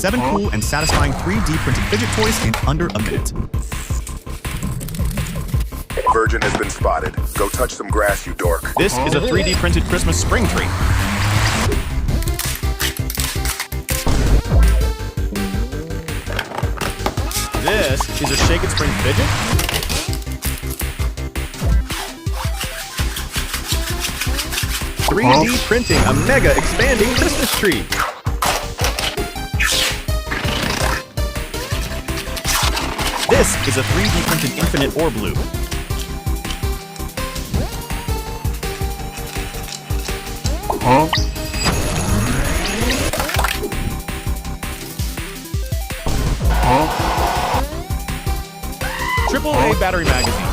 7 cool and satisfying 3D printed fidget toys in under a minute. Virgin has been spotted. Go touch some grass, you dork. This is a 3D printed Christmas spring tree. This is a shake and spring fidget. "3D printing a mega expanding Christmas tree." This is a 3D printed infinite orbloop. AAA battery magazine.